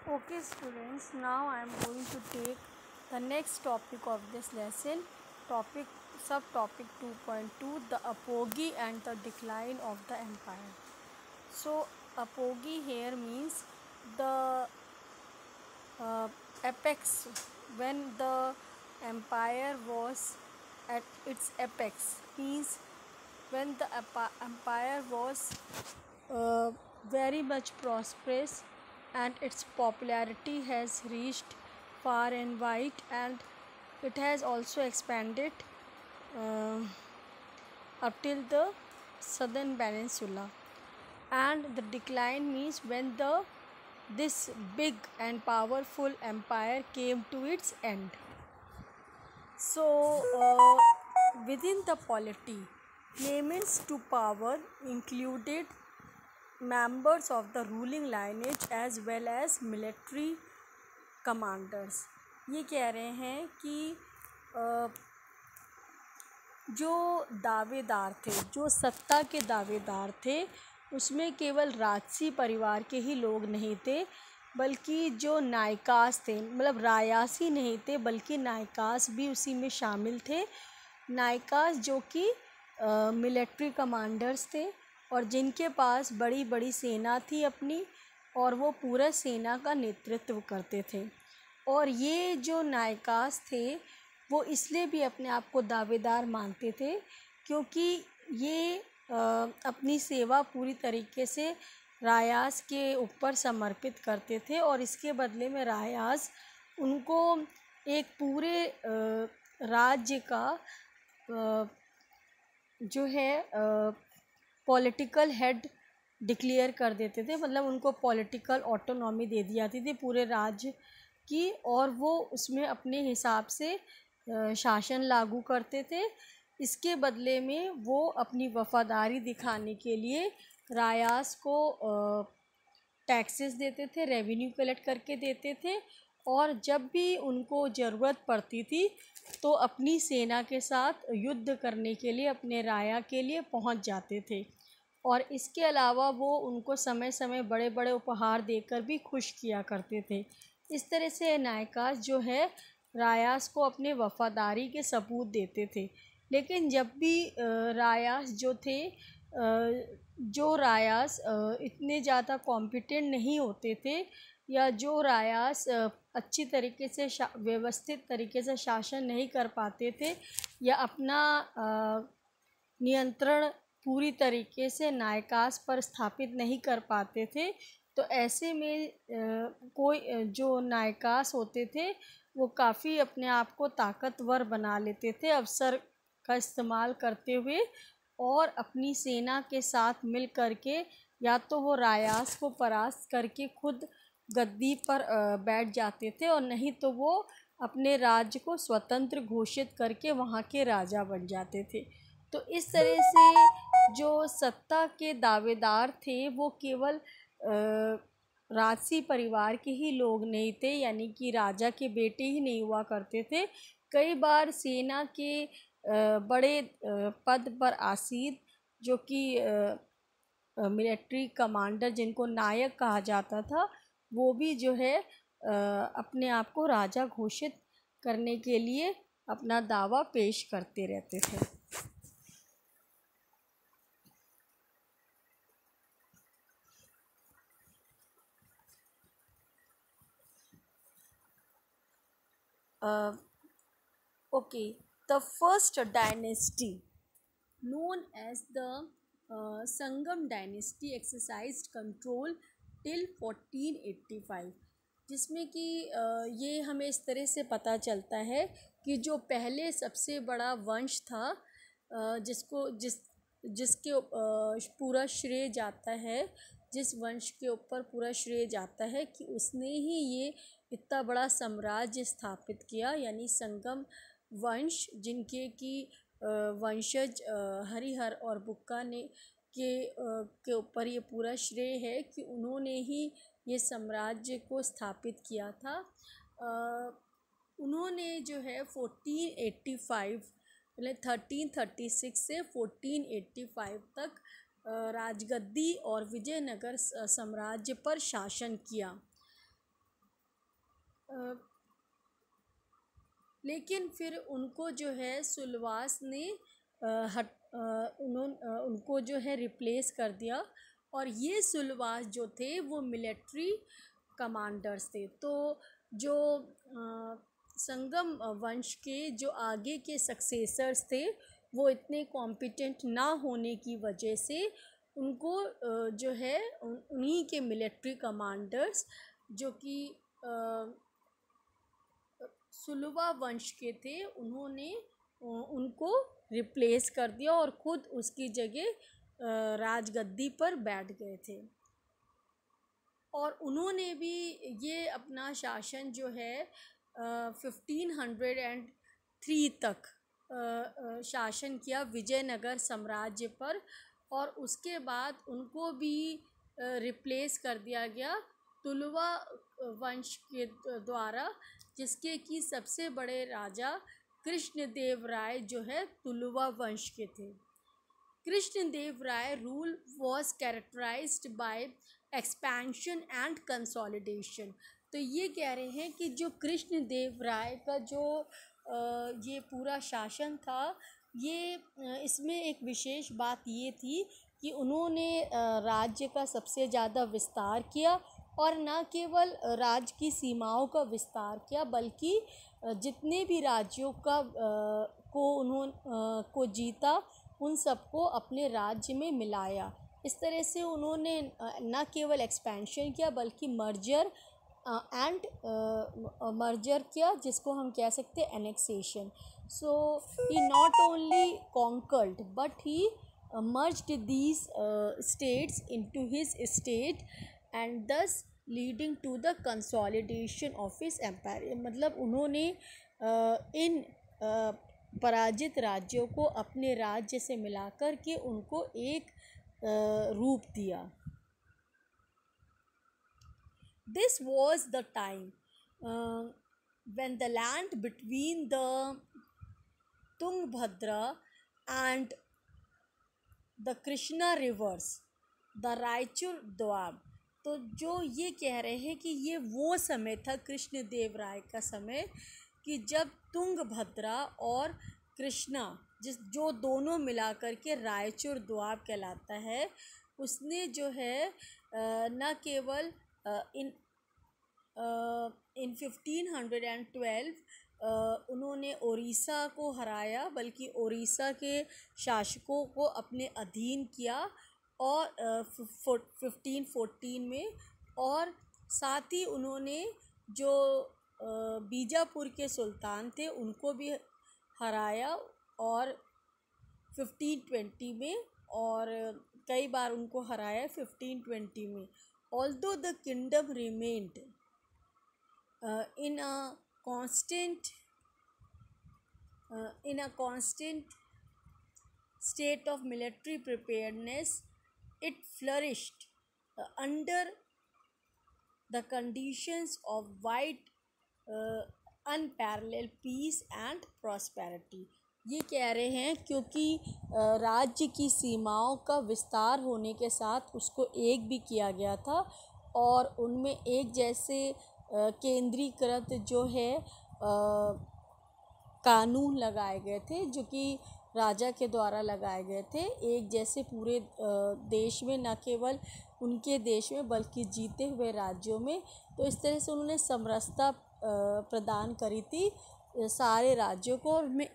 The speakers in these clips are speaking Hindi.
Okay students, now I am going to take the next topic of this lesson, topic subtopic 2.2, the apogee and the decline of the empire. So apogee here means the apex, when the empire was at its apex, means when the empire was uh, very much prosperous and its popularity has reached far and wide, and it has also expanded uh, up till the southern peninsula. And the decline means when the this big and powerful empire came to its end. So within the polity, claimants to power included members of the ruling lineage as well as military commanders. ये कह रहे हैं कि जो दावेदार थे, जो सत्ता के दावेदार थे, उसमें केवल राजसी परिवार के ही लोग नहीं थे, बल्कि जो नायकास थे, मतलब रायासी नहीं थे बल्कि नायकास भी उसी में शामिल थे। नायकास जो कि मिलिट्री कमांडर्स थे और जिनके पास बड़ी बड़ी सेना थी अपनी, और वो पूरा सेना का नेतृत्व करते थे। और ये जो नायकास थे वो इसलिए भी अपने आप को दावेदार मानते थे क्योंकि ये अपनी सेवा पूरी तरीके से रायास के ऊपर समर्पित करते थे, और इसके बदले में रायास उनको एक पूरे राज्य का जो है पॉलिटिकल हेड डिक्लेयर कर देते थे। मतलब उनको पॉलिटिकल ऑटोनॉमी दे दी जाती थी पूरे राज्य की, और वो उसमें अपने हिसाब से शासन लागू करते थे। इसके बदले में वो अपनी वफादारी दिखाने के लिए रायास को टैक्सेस देते थे, रेवेन्यू कलेक्ट करके देते थे, और जब भी उनको ज़रूरत पड़ती थी तो अपनी सेना के साथ युद्ध करने के लिए अपने राया के लिए पहुंच जाते थे। और इसके अलावा वो उनको समय समय बड़े बड़े उपहार देकर भी खुश किया करते थे। इस तरह से नायकास जो है रायास को अपने वफादारी के सबूत देते थे। लेकिन जब भी रायास जो थे, जो रायास इतने ज़्यादा कॉम्पिटेंट नहीं होते थे, या जो रायास अच्छी तरीके से व्यवस्थित तरीके से शासन नहीं कर पाते थे, या अपना नियंत्रण पूरी तरीके से नायकास पर स्थापित नहीं कर पाते थे, तो ऐसे में कोई जो नायकास होते थे वो काफ़ी अपने आप को ताकतवर बना लेते थे अवसर का इस्तेमाल करते हुए, और अपनी सेना के साथ मिल कर के या तो वो रायास को परास्त करके खुद गद्दी पर बैठ जाते थे, और नहीं तो वो अपने राज्य को स्वतंत्र घोषित करके वहाँ के राजा बन जाते थे। तो इस तरह से जो सत्ता के दावेदार थे वो केवल राजसी परिवार के ही लोग नहीं थे, यानी कि राजा के बेटे ही नहीं हुआ करते थे। कई बार सेना के बड़े पद पर आसीन, जो कि मिलिट्री कमांडर जिनको नायक कहा जाता था, वो भी जो है अपने आप को राजा घोषित करने के लिए अपना दावा पेश करते रहते थे। Okay, the first dynasty, known as the Sangam dynasty, exercised control till 1485, जिसमें कि ये हमें इस तरह से पता चलता है कि जो पहले सबसे बड़ा वंश था, जिसके पूरा श्रेय जाता है, जिस वंश के ऊपर पूरा श्रेय जाता है कि उसने ही ये इतना बड़ा साम्राज्य स्थापित किया, यानी संगम वंश, जिनके कि वंशज हरिहर और बुक्का ने के ऊपर ये पूरा श्रेय है कि उन्होंने ही ये साम्राज्य को स्थापित किया था। उन्होंने जो है 1485 मतलब 1336 से 1485 तक राजगद्दी और विजयनगर साम्राज्य पर शासन किया। लेकिन फिर उनको जो है सुलवास ने उनको जो है रिप्लेस कर दिया, और ये सुलवास जो थे वो मिलिट्री कमांडर्स थे। तो जो संगम वंश के जो आगे के सक्सेसर्स थे वो इतने कॉम्पिटेंट ना होने की वजह से उनको जो है उन्हीं के मिलिट्री कमांडर्स जो कि सुलवा वंश के थे उन्होंने उनको रिप्लेस कर दिया और ख़ुद उसकी जगह राजगद्दी पर बैठ गए थे। और उन्होंने भी ये अपना शासन जो है 1503 तक शासन किया विजयनगर साम्राज्य पर, और उसके बाद उनको भी रिप्लेस कर दिया गया तुलुवा वंश के द्वारा, जिसके कि सबसे बड़े राजा कृष्णदेव राय जो है तुलुवा वंश के थे। Krishnadeva Raya rule was characterized by expansion and consolidation. तो ये कह रहे हैं कि जो कृष्णदेव राय का जो ये पूरा शासन था, ये इसमें एक विशेष बात ये थी कि उन्होंने राज्य का सबसे ज़्यादा विस्तार किया, और न केवल राज्य की सीमाओं का विस्तार किया बल्कि जितने भी राज्यों का को जीता उन सबको अपने राज्य में मिलाया। इस तरह से उन्होंने न केवल एक्सपेंशन किया बल्कि मर्जर किया, जिसको हम कह सकते हैं annexation. So he not only conquered but he merged these states into his state and thus leading to the consolidation of his empire। मतलब उन्होंने इन पराजित राज्यों को अपने राज्य से मिलाकर के उनको एक रूप दिया। This was the time when the land between the Tungabhadra and the Krishna rivers the Raichur doab. तो जो ये कह रहे हैं कि ये वो समय था कृष्णदेव राय का समय कि जब तुंगभद्रा और कृष्णा जो दोनों मिलाकर के रायचूर द्वाब कहलाता है, उसने जो है न केवल इन 1512 उन्होंने ओडिशा को हराया बल्कि ओडिशा के शासकों को अपने अधीन किया, और 1514 में, और साथ ही उन्होंने जो बीजापुर के सुल्तान थे उनको भी हराया, और 1520 में, और कई बार उनको हराया 1520 में। Although the kingdom remained in a constant state of military preparedness, it flourished under the conditions of wide unparalleled peace and prosperity। ये कह रहे हैं क्योंकि राज्य की सीमाओं का विस्तार होने के साथ उसको एक भी किया गया था, और उनमें एक जैसे केंद्रीकृत जो है कानून लगाए गए थे जो कि राजा के द्वारा लगाए गए थे, एक जैसे पूरे देश में, न केवल उनके देश में बल्कि जीते हुए राज्यों में। तो इस तरह से उन्होंने समरसता प्रदान करी थी सारे राज्यों को, और उनमें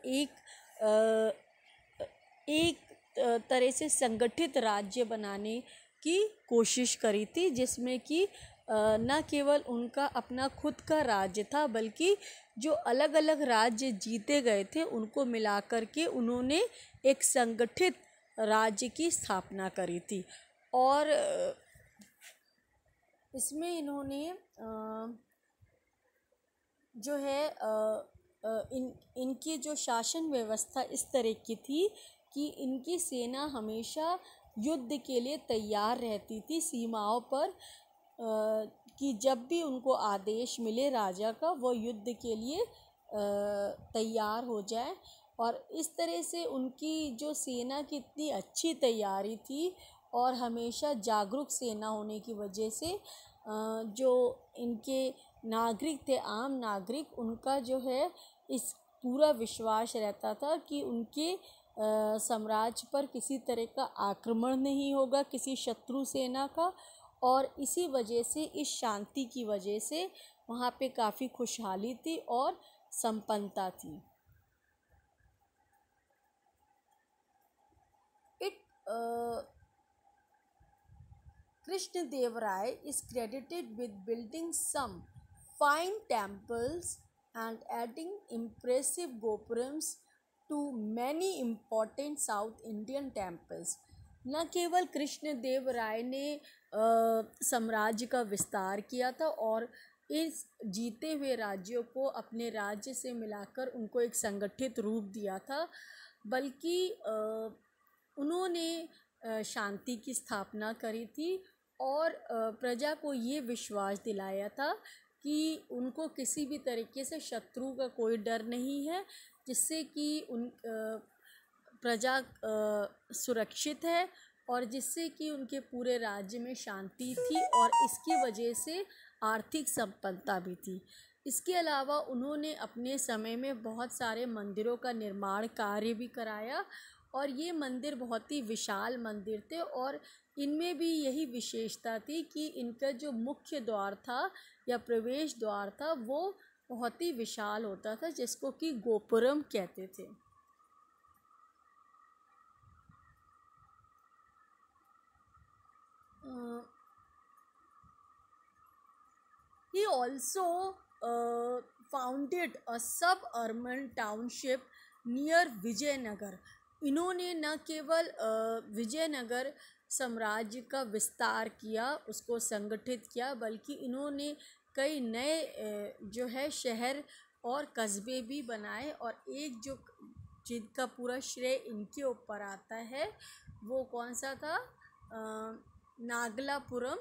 एक तरह से संगठित राज्य बनाने की कोशिश करी थी, जिसमें कि न केवल उनका अपना खुद का राज्य था बल्कि जो अलग अलग राज्य जीते गए थे उनको मिलाकर के उन्होंने एक संगठित राज्य की स्थापना करी थी। और इसमें इन्होंने जो है इनकी जो शासन व्यवस्था इस तरह की थी कि इनकी सेना हमेशा युद्ध के लिए तैयार रहती थी सीमाओं पर, कि जब भी उनको आदेश मिले राजा का वो युद्ध के लिए तैयार हो जाए। और इस तरह से उनकी जो सेना की इतनी अच्छी तैयारी थी और हमेशा जागरूक सेना होने की वजह से जो इनके नागरिक थे, आम नागरिक, उनका जो है इस पूरा विश्वास रहता था कि उनके साम्राज्य पर किसी तरह का आक्रमण नहीं होगा किसी शत्रु सेना का। और इसी वजह से, इस शांति की वजह से वहाँ पे काफ़ी खुशहाली थी और संपन्नता थी। It Krishnadev Rai is credited with building some fine temples and adding impressive gopurams to many important South Indian temples. न केवल कृष्णदेव राय ने साम्राज्य का विस्तार किया था और इस जीते हुए राज्यों को अपने राज्य से मिलाकर उनको एक संगठित रूप दिया था, बल्कि उन्होंने शांति की स्थापना करी थी और प्रजा को ये विश्वास दिलाया था कि उनको किसी भी तरीके से शत्रु का कोई डर नहीं है, जिससे कि उन प्रजा सुरक्षित है और जिससे कि उनके पूरे राज्य में शांति थी और इसकी वजह से आर्थिक संपन्नता भी थी। इसके अलावा उन्होंने अपने समय में बहुत सारे मंदिरों का निर्माण कार्य भी कराया और ये मंदिर बहुत ही विशाल मंदिर थे और इनमें भी यही विशेषता थी कि इनका जो मुख्य द्वार था या प्रवेश द्वार था वो बहुत ही विशाल होता था, जिसको कि गोपुरम कहते थे। He also founded a suburban township near Vijayanagar. इन्होंने न केवल विजयनगर साम्राज्य का विस्तार किया, उसको संगठित किया, बल्कि इन्होंने कई नए जो है शहर और कस्बे भी बनाए और एक जो जिनका पूरा श्रेय इनके ऊपर आता है वो कौन सा था, नागलापुरम,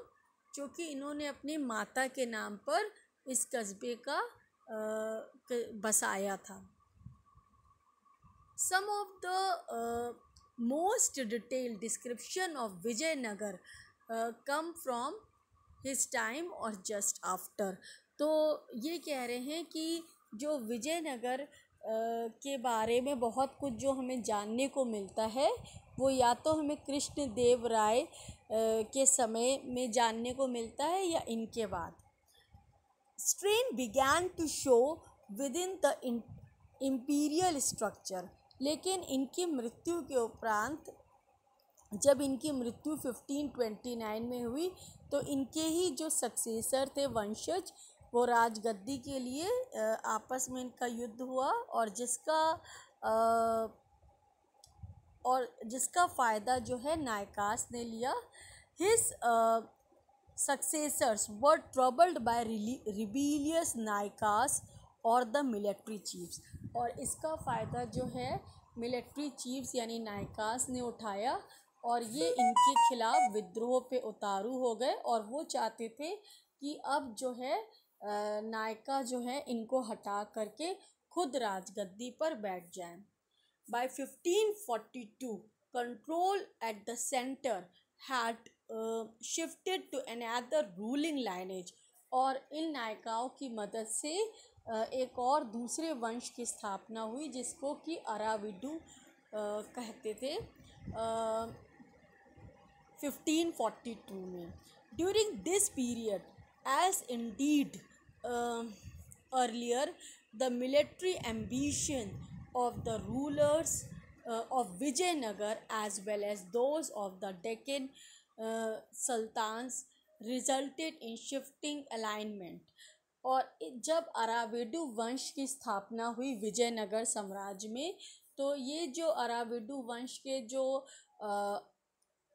जो कि इन्होंने अपनी माता के नाम पर इस कस्बे का बसाया था। Some of the most detailed description of Vijayanagar come from his time or just after। तो ये कह रहे हैं कि जो विजयनगर के बारे में बहुत कुछ जो हमें जानने को मिलता है वो या तो हमें कृष्णदेव राय के समय में जानने को मिलता है या इनके बाद। Strain began to show within the imperial structure। लेकिन इनकी मृत्यु के उपरांत, जब इनकी मृत्यु 1529 में हुई, तो इनके ही जो सक्सेसर थे, वंशज, वो राजगद्दी के लिए आपस में इनका युद्ध हुआ और जिसका फ़ायदा जो है नायकास ने लिया। His successors were troubled by rebellious नायकास और द मिलिट्री चीफ्स। और इसका फ़ायदा जो है मिलिट्री चीफ्स यानी नायकास ने उठाया और ये इनके खिलाफ विद्रोह पे उतारू हो गए और वो चाहते थे कि अब जो है नायका जो है इनको हटा करके खुद राजगद्दी पर बैठ जाएं। By 1542 control at the center had shifted to another ruling lineage। और इन नायकाओं की मदद से एक और दूसरे वंश की स्थापना हुई जिसको कि अराविडू कहते थे 1542 में। During this period, as indeed earlier, the military ambition of the rulers of Vijayanagar as well as those of the Deccan sultans resulted in shifting alignment। और जब अराविडू वंश की स्थापना हुई विजयनगर साम्राज्य में, तो ये जो अराविडू वंश के जो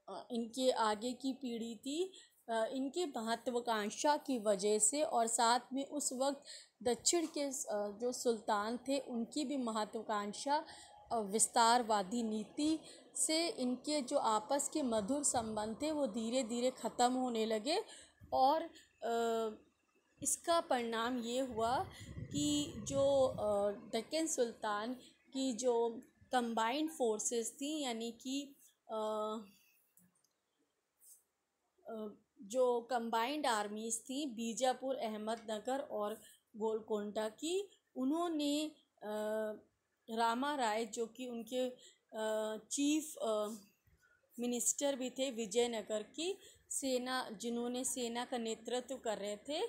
इनके आगे की पीढ़ी थी, इनकी महत्वाकांक्षा की वजह से और साथ में उस वक्त दक्षिण के जो सुल्तान थे उनकी भी महत्वाकांक्षा विस्तारवादी नीति से इनके जो आपस के मधुर संबंध थे वो धीरे धीरे ख़त्म होने लगे। और इसका परिणाम ये हुआ कि जो डेक्कन सुल्तान की जो कंबाइंड फोर्सेस थी, यानी कि जो कंबाइंड आर्मीज़ थी बीजापुर, अहमदनगर और गोलकोंडा की, उन्होंने रामा राय जो कि उनके चीफ मिनिस्टर भी थे विजयनगर की सेना, जिन्होंने सेना का नेतृत्व कर रहे थे,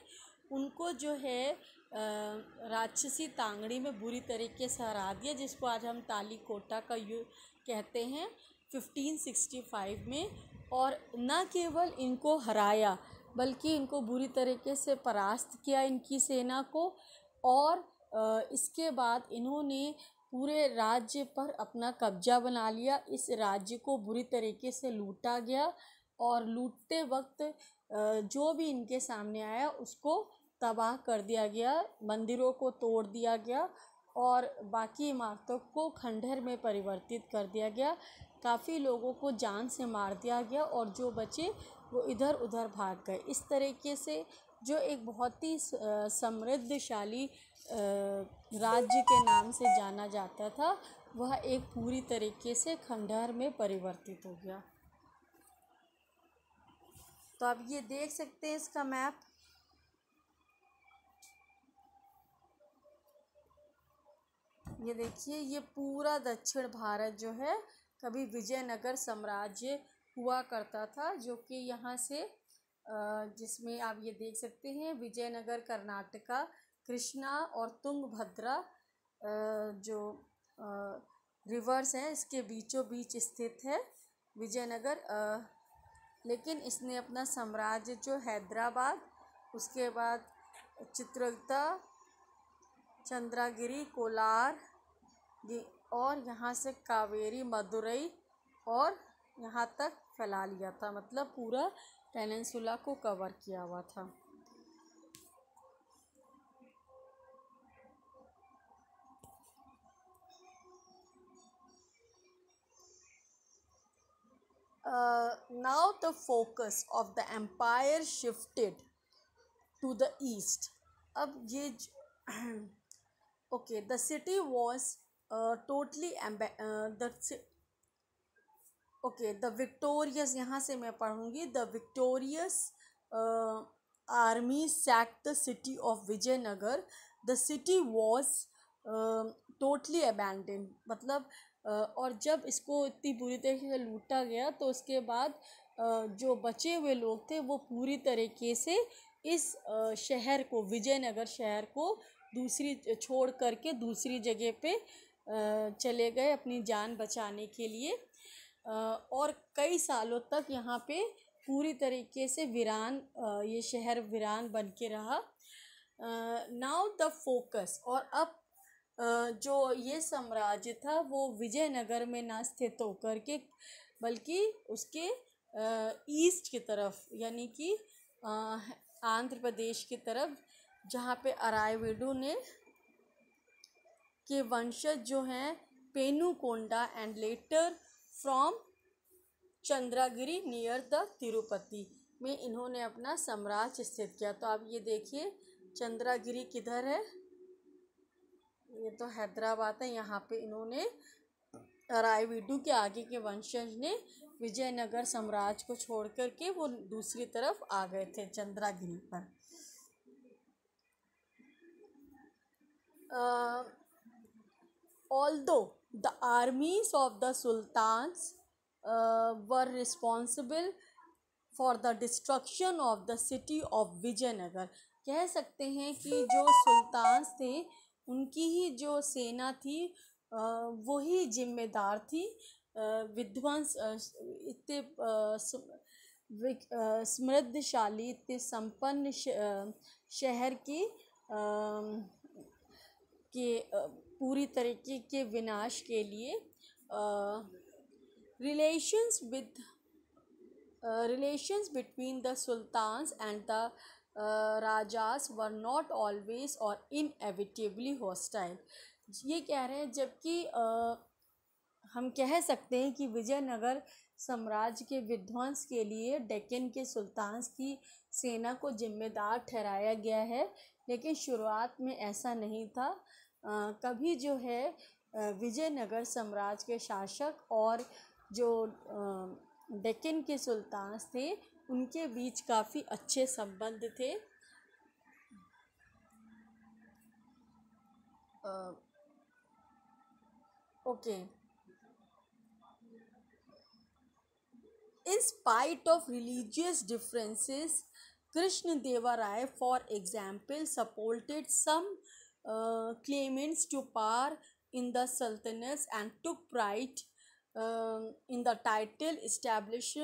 उनको जो है राक्षसी तांगड़ी में बुरी तरीके से हरा दिया, जिसको आज हम तालीकोटा का युद्ध कहते हैं 1565 में। और न केवल इनको हराया बल्कि इनको बुरी तरीके से परास्त किया इनकी सेना को। और इसके बाद इन्होंने पूरे राज्य पर अपना कब्जा बना लिया। इस राज्य को बुरी तरीके से लूटा गया और लूटते वक्त जो भी इनके सामने आया उसको तबाह कर दिया गया, मंदिरों को तोड़ दिया गया और बाकी इमारतों को खंडहर में परिवर्तित कर दिया गया। काफ़ी लोगों को जान से मार दिया गया और जो बचे वो इधर उधर भाग गए। इस तरीके से जो एक बहुत ही समृद्धशाली राज्य के नाम से जाना जाता था, वह एक पूरी तरीके से खंडहर में परिवर्तित हो गया। तो आप ये देख सकते हैं इसका मैप। ये देखिए, ये पूरा दक्षिण भारत जो है कभी विजयनगर साम्राज्य हुआ करता था, जो कि यहाँ से जिसमें आप ये देख सकते हैं विजयनगर कर्नाटका, कृष्णा और तुंगभद्रा जो रिवर्स हैं इसके बीचों बीच स्थित है विजयनगर। लेकिन इसने अपना साम्राज्य जो हैदराबाद, उसके बाद चित्रगुप्ता, चंद्रगिरी, कोलार और यहाँ से कावेरी, मदुरई और यहाँ तक फैला लिया था, मतलब पूरा पेनिनसुला को कवर किया हुआ था। Now the focus of the empire shifted to the east. अब ये okay, the city was totally the victorious, यहाँ से मैं पढ़ूँगी, the victorious army sacked the city of Vijayanagar. The city was totally abandoned, मतलब और जब इसको इतनी बुरी तरीके से लूटा गया तो उसके बाद जो बचे हुए लोग थे वो पूरी तरीके से इस शहर को, विजयनगर शहर को दूसरी छोड़ करके दूसरी जगह पे चले गए अपनी जान बचाने के लिए। और कई सालों तक यहाँ पे पूरी तरीके से वीरान, ये शहर वीरान बन के रहा। नाउ द फोकस, और अब जो ये साम्राज्य था वो विजयनगर में ना स्थित होकर के बल्कि उसके ईस्ट की तरफ, यानी कि आंध्र प्रदेश की तरफ, जहाँ पे अरायवीडू ने के वंशज जो हैं Penukonda and later from Chandragiri near the Tirupati में इन्होंने अपना साम्राज्य स्थित किया। तो आप ये देखिए चंद्रगिरी किधर है, ये तो हैदराबाद है। यहाँ पे इन्होंने अरायवीडू के आगे के वंशज ने विजयनगर साम्राज्य को छोड़ करके वो दूसरी तरफ आ गए थे चंद्रगिरी पर। Although the armies of the sultans were responsible for the destruction of the city of Vijayanagar, कह सकते हैं कि जो सुल्तान थे उनकी ही जो सेना थी वही जिम्मेदार थी विध्वंस, इतने समृद्धशाली, इतने संपन्न शहर की के पूरी तरीके के विनाश के लिए। relations between the sultans and the rajas were not always or inevitably hostile। ये कह रहे हैं, जबकि हम कह सकते हैं कि विजयनगर साम्राज्य के विध्वंस के लिए डेक्कन के सुल्तान की सेना को जिम्मेदार ठहराया गया है, लेकिन शुरुआत में ऐसा नहीं था। कभी जो है विजयनगर साम्राज्य के शासक और जो डेक्कन के सुल्तान थे उनके बीच काफ़ी अच्छे संबंध थे। Okay. In spite of religious differences, Krishna Deva Rai, for example, supported some claimants to power in the sultanates and took pride in the title established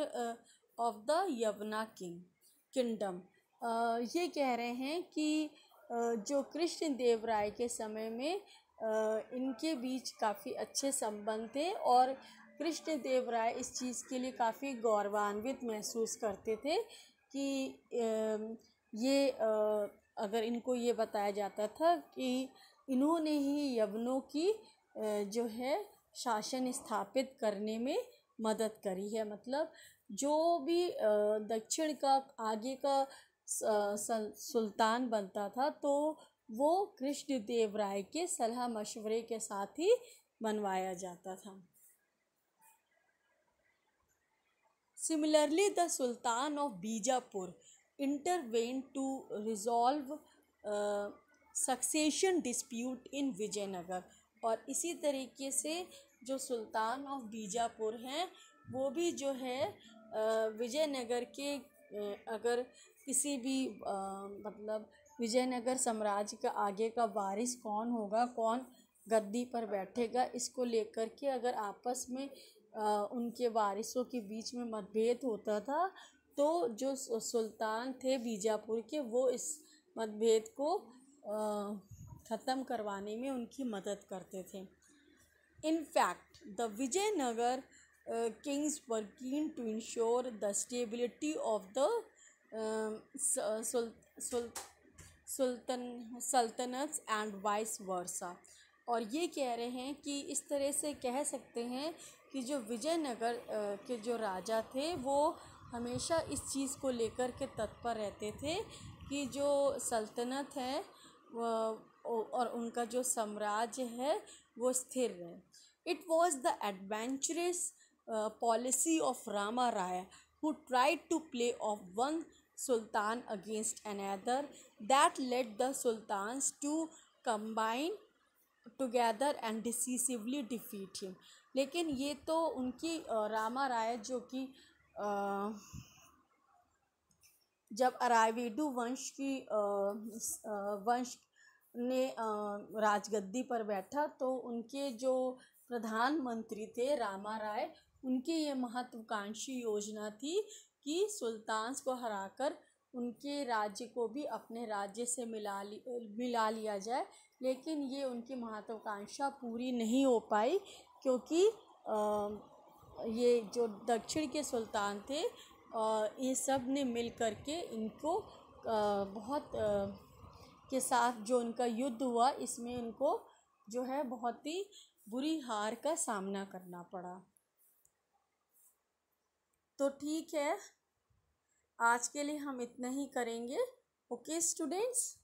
of the Yavana kingdom. ये कह रहे हैं कि जो कृष्ण देव राय के समय में इनके बीच काफ़ी अच्छे संबंध थे और कृष्ण देव राय इस चीज़ के लिए काफ़ी गौरवान्वित महसूस करते थे कि ये अगर इनको ये बताया जाता था कि इन्होंने ही यवनों की जो है शासन स्थापित करने में मदद करी है। मतलब जो भी दक्षिण का आगे का सुल्तान बनता था तो वो कृष्ण देव राय के सलाह मशवरे के साथ ही बनवाया जाता था। Similarly, the Sultan of Bijapur intervened to resolve succession dispute in Vijayanagar। और इसी तरीके से जो सुल्तान ऑफ बीजापुर हैं वो भी जो है विजयनगर के अगर किसी भी मतलब विजयनगर साम्राज्य का आगे का वारिस कौन होगा, कौन गद्दी पर बैठेगा, इसको लेकर के अगर आपस में उनके वारिसों के बीच में मतभेद होता था तो जो सुल्तान थे बीजापुर के वो इस मतभेद को ख़त्म करवाने में उनकी मदद करते थे। In fact, the Vijayanagar kings were keen to ensure the stability of the sultanates and vice versa। और ये कह रहे हैं कि इस तरह से कह सकते हैं कि जो विजयनगर के जो राजा थे वो हमेशा इस चीज़ को लेकर के तत्पर रहते थे कि जो सल्तनत है और उनका जो साम्राज्य है वो स्थिर रहे। It was the adventurous policy of Rama Rai who tried to play off one sultan against another that led the sultans to combine together and decisively defeat him। लेकिन ये तो उनकी रामा राय जो कि जब अराविडु वंश की वंश ने राजगद्दी पर बैठा तो उनके जो प्रधानमंत्री थे रामा राय, उनकी ये महत्वाकांक्षी योजना थी कि सुल्तान्स को हराकर उनके राज्य को भी अपने राज्य से मिला लिया जाए। लेकिन ये उनकी महत्वाकांक्षा पूरी नहीं हो पाई क्योंकि ये जो दक्षिण के सुल्तान थे ये सब ने मिल कर के इनको बहुत के साथ जो उनका युद्ध हुआ इसमें इनको जो है बहुत ही बुरी हार का सामना करना पड़ा। तो ठीक है, आज के लिए हम इतना ही करेंगे। Okay students.